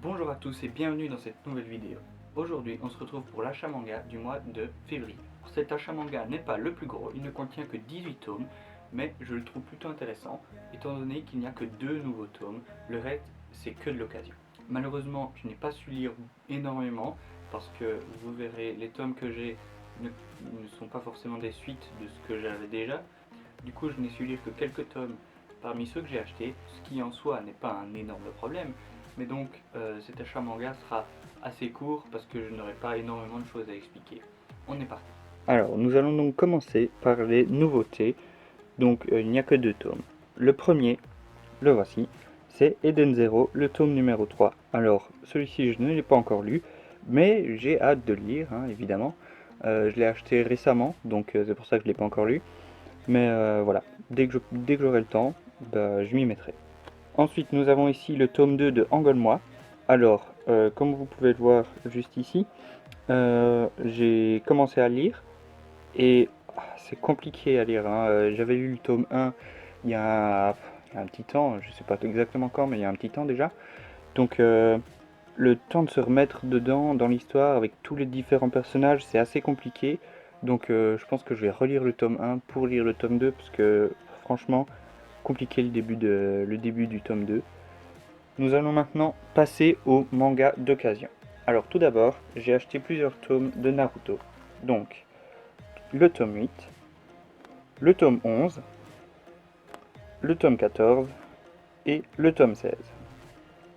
Bonjour à tous et bienvenue dans cette nouvelle vidéo. Aujourd'hui on se retrouve pour l'achat manga du mois de février. Cet achat manga n'est pas le plus gros, il ne contient que 18 tomes, mais je le trouve plutôt intéressant étant donné qu'il n'y a que 2 nouveaux tomes, le reste c'est que de l'occasion. Malheureusement je n'ai pas su lire énormément parce que vous verrez les tomes que j'ai ne sont pas forcément des suites de ce que j'avais déjà. Du coup je n'ai su lire que quelques tomes parmi ceux que j'ai achetés, ce qui en soi n'est pas un énorme problème. Mais donc cet achat manga sera assez court parce que je n'aurai pas énormément de choses à expliquer. On est parti. Alors nous allons donc commencer par les nouveautés. Donc il n'y a que 2 tomes. Le premier, le voici, c'est Eden Zero, le tome numéro 3. Alors celui-ci je ne l'ai pas encore lu, mais j'ai hâte de le lire, hein, évidemment. Je l'ai acheté récemment, donc c'est pour ça que je ne l'ai pas encore lu. Mais voilà, dès que j'aurai le temps, je m'y mettrai. Ensuite, nous avons ici le tome 2 de Engole-moi. Alors, comme vous pouvez le voir juste ici, j'ai commencé à lire et c'est compliqué à lire, hein. J'avais lu le tome 1 il y a un petit temps, je ne sais pas exactement quand, mais il y a un petit temps déjà. Donc, le temps de se remettre dedans, dans l'histoire, avec tous les différents personnages, c'est assez compliqué. Donc, je pense que je vais relire le tome 1 pour lire le tome 2, parce que franchement, compliqué le début du tome 2. Nous allons maintenant passer au manga d'occasion. Alors tout d'abord, j'ai acheté plusieurs tomes de Naruto. Donc, le tome 8, le tome 11, le tome 14 et le tome 16.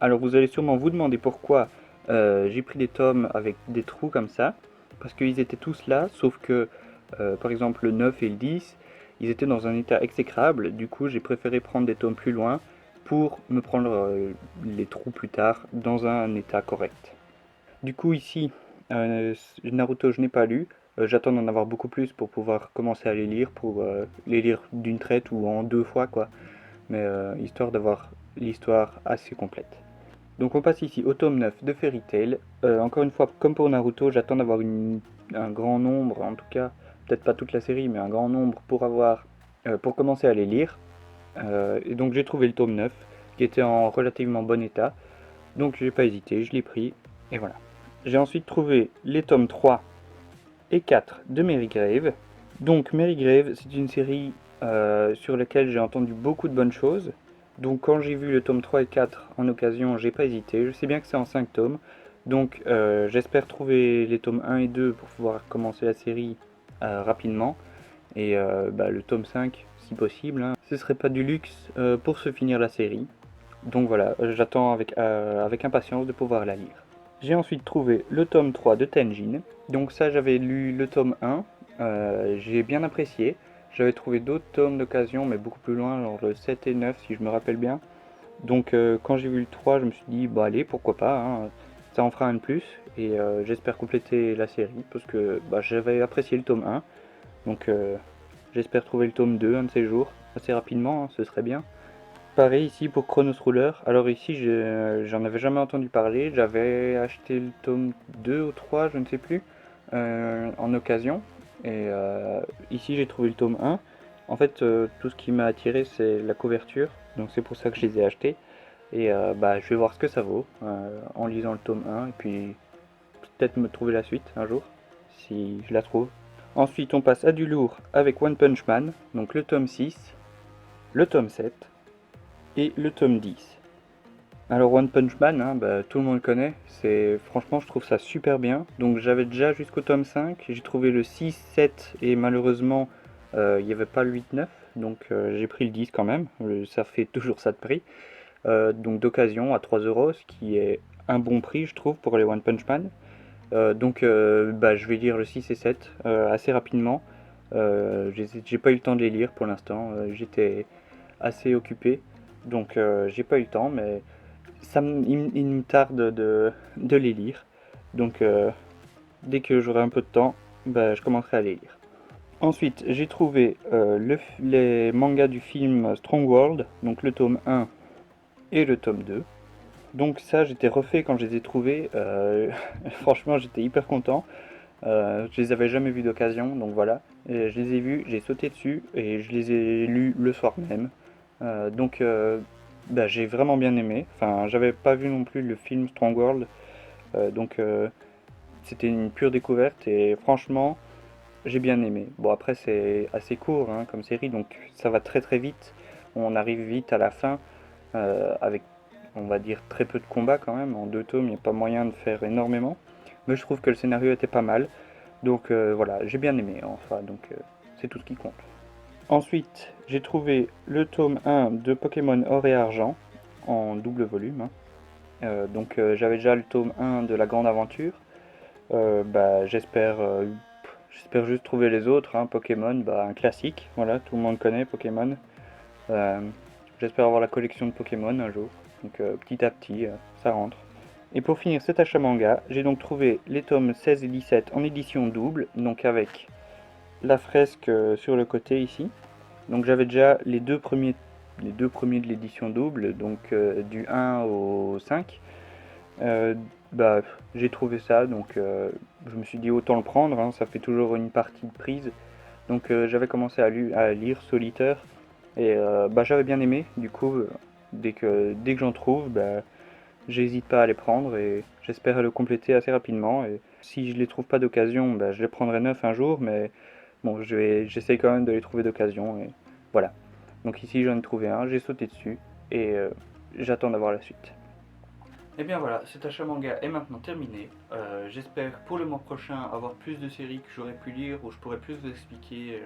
Alors vous allez sûrement vous demander pourquoi j'ai pris des tomes avec des trous comme ça. Parce qu'ils étaient tous là, sauf que par exemple le 9 et le 10, ils étaient dans un état exécrable. Du coup j'ai préféré prendre des tomes plus loin pour me prendre les trous plus tard dans un état correct. Du coup ici, Naruto je n'ai pas lu, j'attends d'en avoir beaucoup plus pour pouvoir commencer à les lire, pour les lire d'une traite ou en 2 fois quoi, mais histoire d'avoir l'histoire assez complète. Donc on passe ici au tome 9 de Fairy Tail. Encore une fois, comme pour Naruto, j'attends d'avoir un grand nombre, en tout cas, peut-être pas toute la série, mais un grand nombre pour commencer à les lire. Et donc j'ai trouvé le tome 9, qui était en relativement bon état. Donc j'ai pas hésité, je l'ai pris, et voilà. J'ai ensuite trouvé les tomes 3 et 4 de Mary Grave. Donc Mary Grave, c'est une série sur laquelle j'ai entendu beaucoup de bonnes choses. Donc quand j'ai vu le tome 3 et 4 en occasion, j'ai pas hésité. Je sais bien que c'est en 5 tomes. Donc j'espère trouver les tomes 1 et 2 pour pouvoir commencer la série rapidement. Et le tome 5, si possible, hein. Ce serait pas du luxe pour se finir la série. Donc voilà, j'attends avec impatience de pouvoir la lire. J'ai ensuite trouvé le tome 3 de Tenjin. Donc ça, j'avais lu le tome 1, j'ai bien apprécié. J'avais trouvé d'autres tomes d'occasion, mais beaucoup plus loin, genre le 7 et 9 si je me rappelle bien. Donc quand j'ai vu le 3, je me suis dit, bah allez, pourquoi pas, hein, ça en fera un de plus. Et j'espère compléter la série, parce que j'avais apprécié le tome 1. Donc j'espère trouver le tome 2 un de ces jours, assez rapidement, hein, ce serait bien. Pareil ici pour Chronos Ruler. Alors ici, j'en avais jamais entendu parler. J'avais acheté le tome 2 ou 3, je ne sais plus, en occasion. Et ici, j'ai trouvé le tome 1. En fait, tout ce qui m'a attiré, c'est la couverture. Donc c'est pour ça que je les ai achetés. Et je vais voir ce que ça vaut en lisant le tome 1. Et puis peut-être me trouver la suite un jour, si je la trouve. Ensuite, on passe à du lourd avec One Punch Man. Donc le tome 6, le tome 7 et le tome 10. Alors One Punch Man, hein, tout le monde le connaît, franchement je trouve ça super bien. Donc j'avais déjà jusqu'au tome 5, j'ai trouvé le 6, 7 et malheureusement il n'y avait pas le 8, 9, donc j'ai pris le 10 quand même, ça fait toujours ça de prix. Donc d'occasion à 3 euros, ce qui est un bon prix je trouve pour les One Punch Man. Je vais lire le 6 et 7 assez rapidement. J'ai pas eu le temps de les lire pour l'instant, j'étais assez occupé. Donc j'ai pas eu le temps, mais il me tarde de les lire. Donc dès que j'aurai un peu de temps, je commencerai à les lire. Ensuite, j'ai trouvé les mangas du film Strong World, donc le tome 1 et le tome 2. Donc ça, j'étais refait quand je les ai trouvés. Franchement, j'étais hyper content. Je les avais jamais vus d'occasion, donc voilà. Et je les ai vus, j'ai sauté dessus et je les ai lus le soir même. Donc bah, j'ai vraiment bien aimé. Enfin, j'avais pas vu non plus le film Strong World, donc c'était une pure découverte et franchement, j'ai bien aimé. Bon, après, c'est assez court hein, comme série, donc ça va très très vite. On arrive vite à la fin, avec, on va dire, très peu de combats quand même. En 2 tomes, il n'y a pas moyen de faire énormément. Mais je trouve que le scénario était pas mal. Donc voilà, j'ai bien aimé enfin, donc c'est tout ce qui compte. Ensuite, j'ai trouvé le tome 1 de Pokémon Or et Argent, en double volume, hein. Donc j'avais déjà le tome 1 de la Grande Aventure. Bah, j'espère juste trouver les autres, hein. Pokémon, bah, un classique, voilà, tout le monde connaît Pokémon. Euh, J'espère avoir la collection de Pokémon un jour. Donc petit à petit, ça rentre. Et pour finir cet achat manga, j'ai donc trouvé les tomes 16 et 17 en édition double, donc avec la fresque sur le côté ici. Donc j'avais déjà les deux premiers de l'édition double, donc du 1 au 5. Euh, Bah, j'ai trouvé ça, donc je me suis dit autant le prendre, hein, ça fait toujours une partie de prise. Donc j'avais commencé à lire Solitaire et bah, j'avais bien aimé. Du coup, dès que j'en trouve, bah, j'hésite pas à les prendre et j'espère le compléter assez rapidement. Et si je les trouve pas d'occasion, bah, je les prendrai neuf un jour, mais bon, j'essaye quand même de les trouver d'occasion et voilà. Donc ici j'en ai trouvé un, j'ai sauté dessus et j'attends d'avoir la suite. Et bien voilà, cet achat manga est maintenant terminé. J'espère pour le mois prochain avoir plus de séries que j'aurais pu lire où je pourrais plus vous expliquer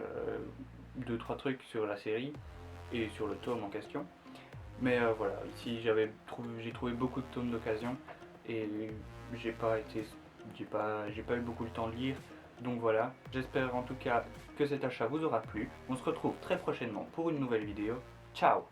2-3 trucs sur la série et sur le tome en question. Mais voilà, ici j'ai trouvé beaucoup de tomes d'occasion et j'ai pas été, j'ai pas eu beaucoup le temps de lire. Donc voilà, j'espère en tout cas que cet achat vous aura plu. On se retrouve très prochainement pour une nouvelle vidéo. Ciao!